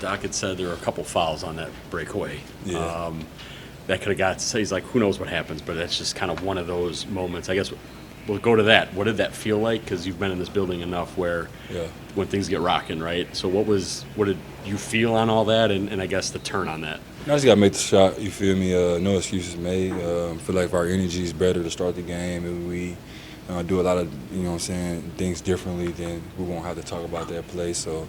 Doc had said there were a couple fouls on that breakaway. Yeah. That could have got, so he's like, who knows what happens, but that's just kind of one of those moments. I guess we'll go to that. What did that feel like? Because you've been in this building enough where when things get rocking, right? So what did you feel on all that, and I guess the turn on that? I just got to make the shot, you feel me? No excuses made. Feel like if our energy is better to start the game, and we do a lot of, things differently, then we won't have to talk about that play. So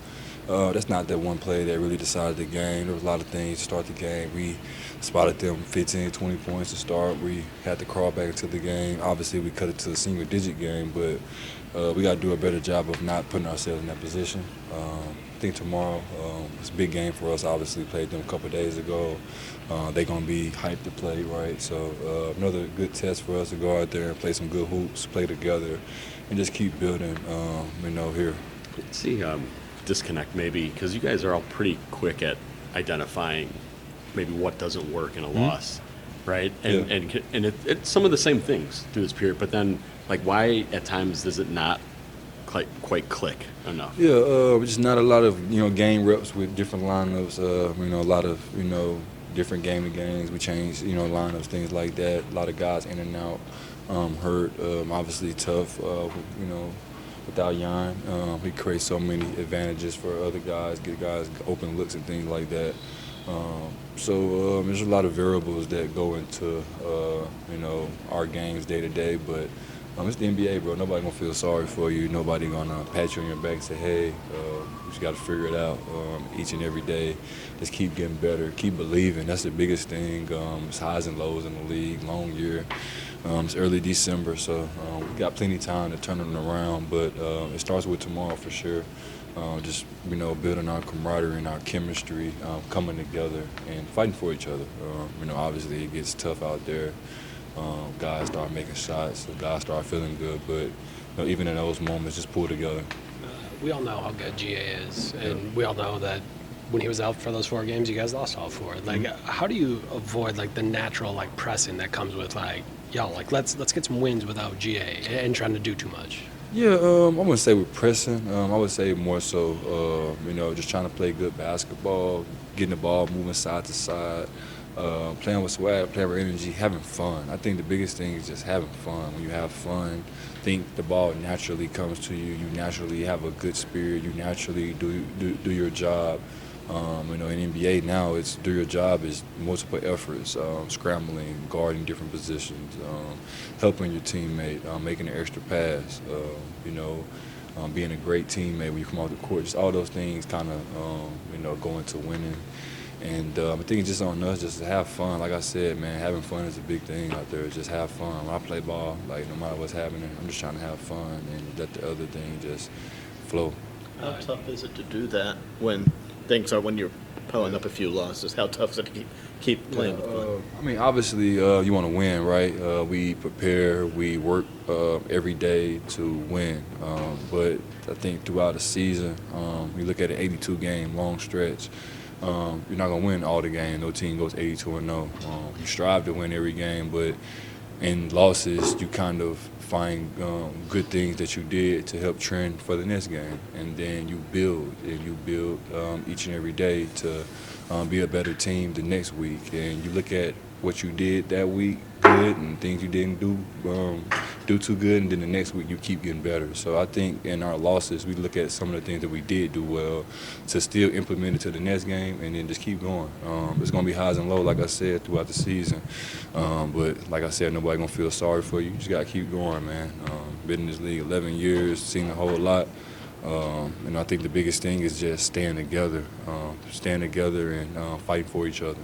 that's not that one play that really decided the game. There was a lot of things to start the game. We spotted them 15, 20 points to start. We had to crawl back into the game. Obviously, we cut it to a single-digit game, but we got to do a better job of not putting ourselves in that position. I think tomorrow it's a big game for us. Obviously, played them a couple of days ago. They're going to be hyped to play, right? So another good test for us to go out there and play some good hoops, play together, and just keep building, here. See, disconnect maybe, because you guys are all pretty quick at identifying maybe what doesn't work in a loss, right? And it's some of the same things through this period, but then, like, why at times does it not quite click enough? Yeah, just not a lot of, game reps with different lineups, a lot of, different games. We change, lineups, things like that. A lot of guys in and out, hurt, obviously tough, without Jan. He creates so many advantages for other guys, get guys open looks and things like that. So there's a lot of variables that go into, our games day to day, but it's the NBA, bro. Nobody gonna feel sorry for you. Nobody gonna pat you on your back and say, hey, you just gotta figure it out each and every day. Just keep getting better, keep believing. That's the biggest thing. It's highs and lows in the league, long year. It's early December, so we got plenty of time to turn it around, but it starts with tomorrow for sure. Just, building our camaraderie and our chemistry, coming together and fighting for each other. Obviously it gets tough out there. Guys start making shots, so guys start feeling good, but even in those moments, just pull together. We all know how good GA is, and we all know that when he was out for those 4 games, you guys lost all 4. Like, how do you avoid the natural pressing that comes with let's get some wins without GA and trying to do too much? Yeah, I wouldn't say we're pressing. I would say more so, just trying to play good basketball, getting the ball moving side to side. Playing with swag, playing with energy, having fun. I think the biggest thing is just having fun. When you have fun, I think the ball naturally comes to you. You naturally have a good spirit. You naturally do your job. In NBA now, it's do your job is multiple efforts, scrambling, guarding different positions, helping your teammate, making an extra pass, being a great teammate when you come off the court. Just all those things kind of, go into winning. And I think it's just on us just to have fun. Like I said, man, having fun is a big thing out there. Just have fun. When I play ball, no matter what's happening, I'm just trying to have fun and let the other thing just flow. How tough is it to do that when you're piling up a few losses? How tough is it to keep playing with fun? Obviously, you want to win, right? We prepare, we work every day to win. But I think throughout the season, we look at an 82-game long stretch. You're not going to win all the games. No team goes 82-0. You strive to win every game, but in losses, you kind of find good things that you did to help trend for the next game. And then you build each and every day to be a better team the next week. And you look at what you did that week good and things you didn't do too good, and then the next week you keep getting better. So I think in our losses, we look at some of the things that we did do well to still implement it to the next game and then just keep going. It's going to be highs and lows, like I said, throughout the season. But like I said, nobody going to feel sorry for you. You just got to keep going, man. Been in this league 11 years, seen a whole lot. I think the biggest thing is just staying together and fighting for each other.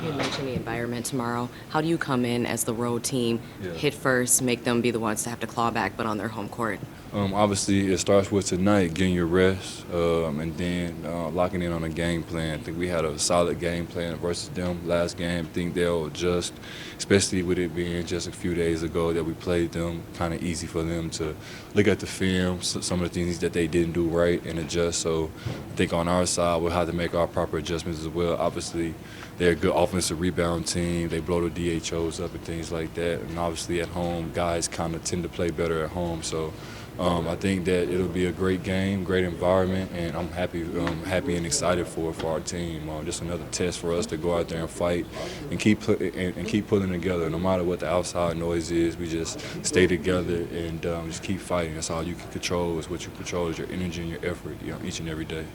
You mentioned the environment tomorrow. How do you come in as the road team, hit first, make them be the ones to have to claw back, but on their home court? Obviously, it starts with tonight, getting your rest, and then locking in on a game plan. I think we had a solid game plan versus them last game. I think they'll adjust, especially with it being just a few days ago that we played them. Kind of easy for them to look at the film, some of the things that they didn't do right, and adjust. So I think on our side, we'll have to make our proper adjustments as well. Obviously, they're a good offensive rebound team. They blow the DHOs up and things like that. And obviously at home, guys kind of tend to play better at home. So I think that it'll be a great game, great environment, and I'm happy and excited for our team. Just another test for us to go out there and fight and keep pulling together. No matter what the outside noise is, we just stay together and just keep fighting. That's all you can control. Is what you control is your energy and your effort, each and every day.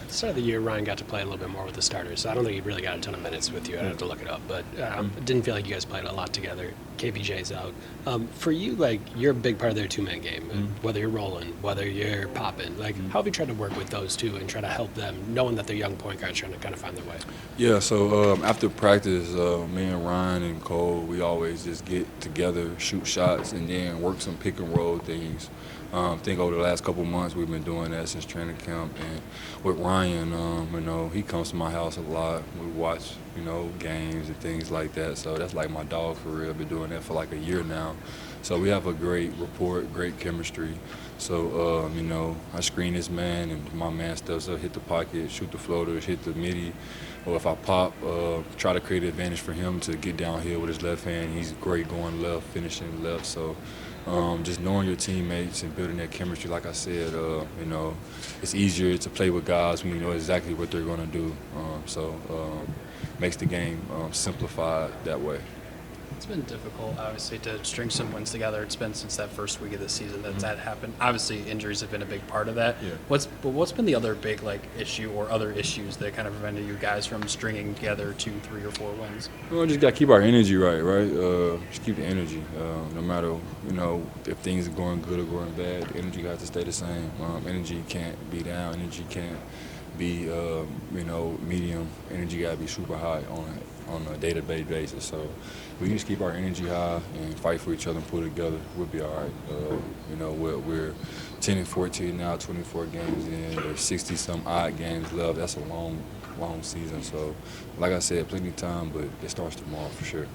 At the start of the year, Ryan got to play a little bit more with the starters, so I don't think he really got a ton of minutes with you. I'd have to look it up, but it didn't feel like you guys played a lot together. KPJ's out. For you, like, you're a big part of their two-man game, whether you're rolling, whether you're popping. Like, how have you tried to work with those two and try to help them, knowing that they're young point guards trying to kind of find their way? Yeah, so after practice, me and Ryan and Cole, we always just get together, shoot shots, and then work some pick and roll things. I think over the last couple months we've been doing that since training camp. And with Ryan, he comes to my house a lot. We watch, games and things like that. So that's like my dog for real. I've been doing that for like a year now. So we have a great rapport, great chemistry. So, I screen this man, and my man steps up, hit the pocket, shoot the floaters, hit the midi. Or if I pop, try to create an advantage for him to get downhill with his left hand. He's great going left, finishing left. So just knowing your teammates and building that chemistry, like I said, it's easier to play with guys when you know exactly what they're going to do. Makes the game simplified that way. It's been difficult, obviously, to string some wins together. It's been since that first week of the season that happened. Obviously, injuries have been a big part of that. Yeah. What's been the other big issue or other issues that kind of prevented you guys from stringing together 2, 3, or 4 wins? Well, just got to keep our energy right? Just keep the energy. No matter, if things are going good or going bad, the energy got to stay the same. Energy can't be down. Energy can't be, medium. Energy got to be super high on a day-to-day basis. So we just keep our energy high and fight for each other and pull it together. We'll be all right. We're 10 and 14 now, 24 games in. There's 60-some odd games left. That's a long season. So, like I said, plenty of time, but it starts tomorrow for sure.